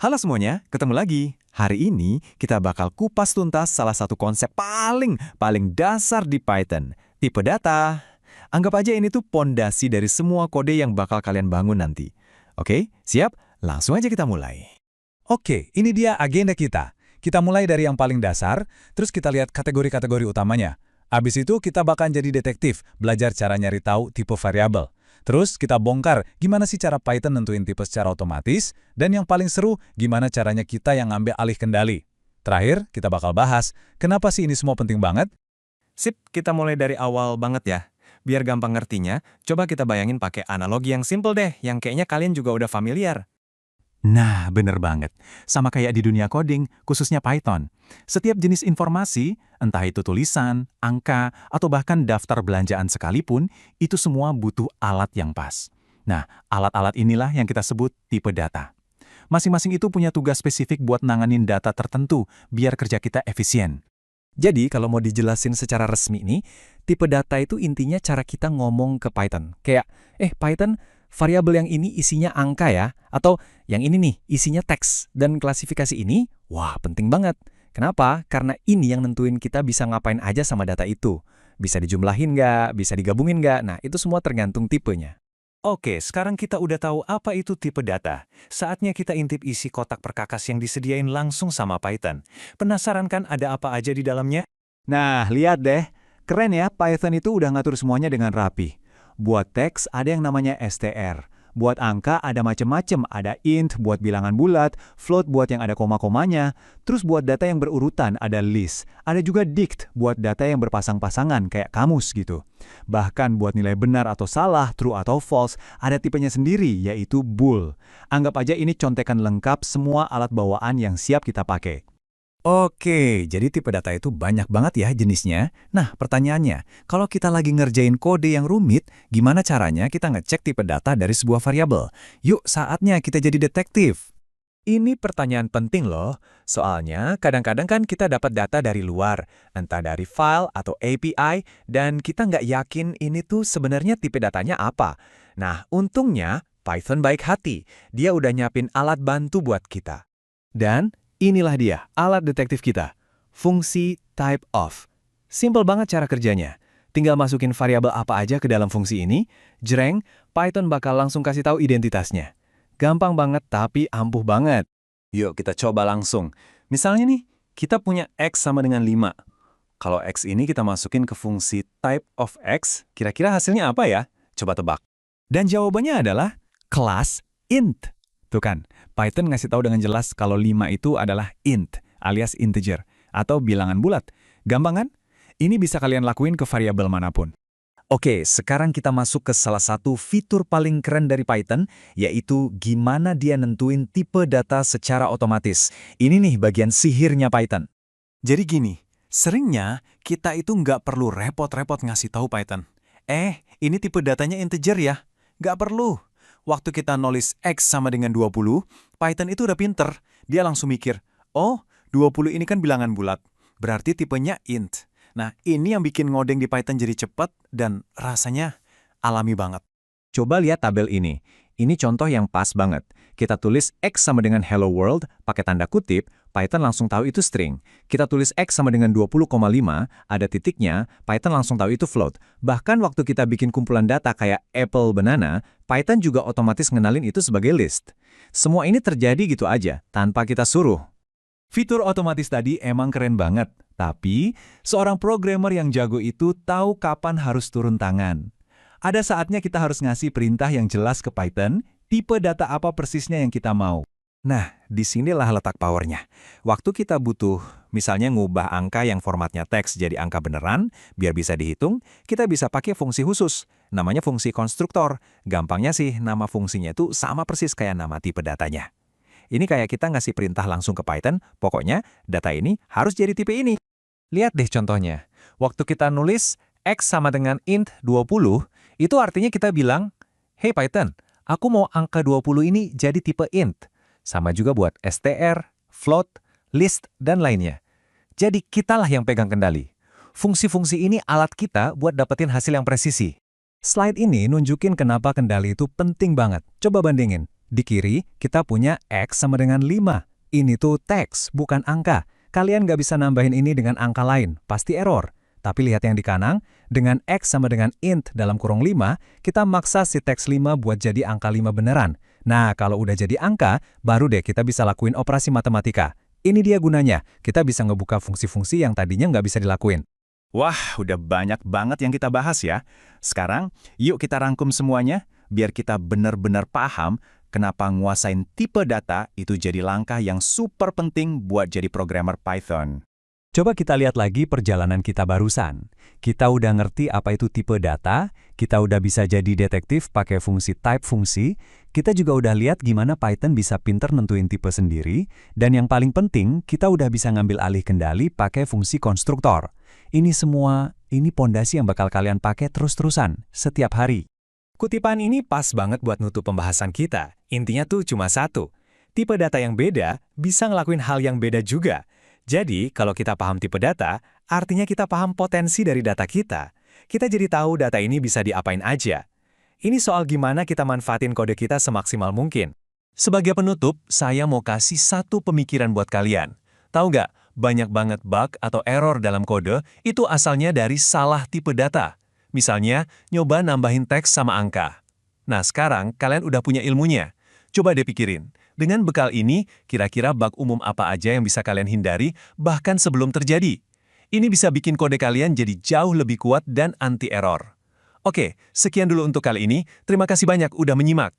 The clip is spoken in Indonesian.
Halo semuanya, ketemu lagi. Hari ini kita bakal kupas tuntas salah satu konsep paling dasar di Python, tipe data. Anggap aja ini tuh pondasi dari semua kode yang bakal kalian bangun nanti. Oke, siap? Langsung aja kita mulai. Oke, ini dia agenda kita. Kita mulai dari yang paling dasar, terus kita lihat kategori-kategori utamanya. Abis itu kita bakal jadi detektif, belajar cara nyari tahu tipe variabel. Terus kita bongkar gimana sih cara Python nentuin tipe secara otomatis, dan yang paling seru, gimana caranya kita yang ngambil alih kendali. Terakhir, kita bakal bahas, kenapa sih ini semua penting banget? Sip, kita mulai dari awal banget ya. Biar gampang ngertinya, coba kita bayangin pakai analogi yang simple deh, yang kayaknya kalian juga udah familiar. Nah, bener banget. Sama kayak di dunia coding, khususnya Python. Setiap jenis informasi, entah itu tulisan, angka, atau bahkan daftar belanjaan sekalipun, itu semua butuh alat yang pas. Nah, alat-alat inilah yang kita sebut tipe data. Masing-masing itu punya tugas spesifik buat nanganin data tertentu, biar kerja kita efisien. Jadi, kalau mau dijelasin secara resmi nih, tipe data itu intinya cara kita ngomong ke Python. Kayak, Python, variabel yang ini isinya angka ya, atau yang ini nih isinya teks, dan klasifikasi ini, wah penting banget. Kenapa? Karena ini yang nentuin kita bisa ngapain aja sama data itu. Bisa dijumlahin nggak, bisa digabungin nggak, nah itu semua tergantung tipenya. Oke, sekarang kita udah tahu apa itu tipe data. Saatnya kita intip isi kotak perkakas yang disediain langsung sama Python. Penasaran kan ada apa aja di dalamnya? Nah, lihat deh. Keren ya, Python itu udah ngatur semuanya dengan rapi. Buat teks ada yang namanya str. Buat angka ada macem-macem, ada int buat bilangan bulat, float buat yang ada koma-komanya, terus buat data yang berurutan ada list. Ada juga dict buat data yang berpasang-pasangan kayak kamus gitu. Bahkan buat nilai benar atau salah, true atau false, ada tipenya sendiri yaitu bool. Anggap aja ini contekan lengkap semua alat bawaan yang siap kita pakai. Oke, jadi tipe data itu banyak banget ya jenisnya. Nah, pertanyaannya, kalau kita lagi ngerjain kode yang rumit, gimana caranya kita ngecek tipe data dari sebuah variabel? Yuk, saatnya kita jadi detektif. Ini pertanyaan penting loh, soalnya kadang-kadang kan kita dapat data dari luar, entah dari file atau API, dan kita nggak yakin ini tuh sebenarnya tipe datanya apa. Nah, untungnya Python baik hati, dia udah nyiapin alat bantu buat kita. Dan inilah dia, alat detektif kita. Fungsi typeof. Simple banget cara kerjanya. Tinggal masukin variabel apa aja ke dalam fungsi ini, jreng, Python bakal langsung kasih tahu identitasnya. Gampang banget tapi ampuh banget. Yuk kita coba langsung. Misalnya nih, kita punya X sama dengan 5. Kalau X ini kita masukin ke fungsi typeof_x, kira-kira hasilnya apa ya? Coba tebak. Dan jawabannya adalah kelas int. Tuh kan, Python ngasih tahu dengan jelas kalau 5 itu adalah int, alias integer, atau bilangan bulat. Gampang kan? Ini bisa kalian lakuin ke variabel manapun. Oke, sekarang kita masuk ke salah satu fitur paling keren dari Python, yaitu gimana dia nentuin tipe data secara otomatis. Ini nih bagian sihirnya Python. Jadi gini, seringnya kita itu nggak perlu repot-repot ngasih tahu Python. Ini tipe datanya integer ya? Nggak perlu. Waktu kita nulis X sama dengan 20, Python itu udah pinter. Dia langsung mikir, oh 20 ini kan bilangan bulat, berarti tipenya int. Nah ini yang bikin ngoding di Python jadi cepat dan rasanya alami banget. Coba lihat tabel ini. Ini contoh yang pas banget. Kita tulis X sama dengan hello world, pakai tanda kutip, Python langsung tahu itu string. Kita tulis X sama dengan 20,5, ada titiknya, Python langsung tahu itu float. Bahkan waktu kita bikin kumpulan data kayak apple, banana, Python juga otomatis ngenalin itu sebagai list. Semua ini terjadi gitu aja, tanpa kita suruh. Fitur otomatis tadi emang keren banget, tapi seorang programmer yang jago itu tahu kapan harus turun tangan. Ada saatnya kita harus ngasih perintah yang jelas ke Python, tipe data apa persisnya yang kita mau. Nah, disinilah letak powernya. Waktu kita butuh, misalnya ngubah angka yang formatnya teks jadi angka beneran, biar bisa dihitung, kita bisa pakai fungsi khusus. Namanya fungsi konstruktor. Gampangnya sih, nama fungsinya itu sama persis kayak nama tipe datanya. Ini kayak kita ngasih perintah langsung ke Python, pokoknya data ini harus jadi tipe ini. Lihat deh contohnya. Waktu kita nulis X sama dengan int 20, itu artinya kita bilang, hey Python, aku mau angka 20 ini jadi tipe int. Sama juga buat str, float, list, dan lainnya. Jadi kitalah yang pegang kendali. Fungsi-fungsi ini alat kita buat dapetin hasil yang presisi. Slide ini nunjukin kenapa kendali itu penting banget. Coba bandingin. Di kiri, kita punya X sama dengan 5. Ini tuh teks, bukan angka. Kalian nggak bisa nambahin ini dengan angka lain, pasti error. Tapi lihat yang di kanan, dengan X sama dengan int dalam kurung 5, kita maksa si teks 5 buat jadi angka 5 beneran. Nah, kalau udah jadi angka, baru deh kita bisa lakuin operasi matematika. Ini dia gunanya, kita bisa ngebuka fungsi-fungsi yang tadinya nggak bisa dilakuin. Wah, udah banyak banget yang kita bahas ya. Sekarang, yuk kita rangkum semuanya, biar kita benar-benar paham kenapa nguasain tipe data itu jadi langkah yang super penting buat jadi programmer Python. Coba kita lihat lagi perjalanan kita barusan. Kita udah ngerti apa itu tipe data, kita udah bisa jadi detektif pakai fungsi type fungsi, kita juga udah lihat gimana Python bisa pinter nentuin tipe sendiri, dan yang paling penting, kita udah bisa ngambil alih kendali pakai fungsi konstruktor. Ini semua, ini pondasi yang bakal kalian pakai terus-terusan, setiap hari. Kutipan ini pas banget buat nutup pembahasan kita. Intinya tuh cuma satu. Tipe data yang beda bisa ngelakuin hal yang beda juga. Jadi, kalau kita paham tipe data, artinya kita paham potensi dari data kita. Kita jadi tahu data ini bisa diapain aja. Ini soal gimana kita manfaatin kode kita semaksimal mungkin. Sebagai penutup, saya mau kasih satu pemikiran buat kalian. Tahu nggak, banyak banget bug atau error dalam kode itu asalnya dari salah tipe data. Misalnya, nyoba nambahin teks sama angka. Nah, sekarang kalian udah punya ilmunya. Coba deh pikirin, dengan bekal ini, kira-kira bug umum apa aja yang bisa kalian hindari bahkan sebelum terjadi? Ini bisa bikin kode kalian jadi jauh lebih kuat dan anti-error. Oke, sekian dulu untuk kali ini. Terima kasih banyak udah menyimak.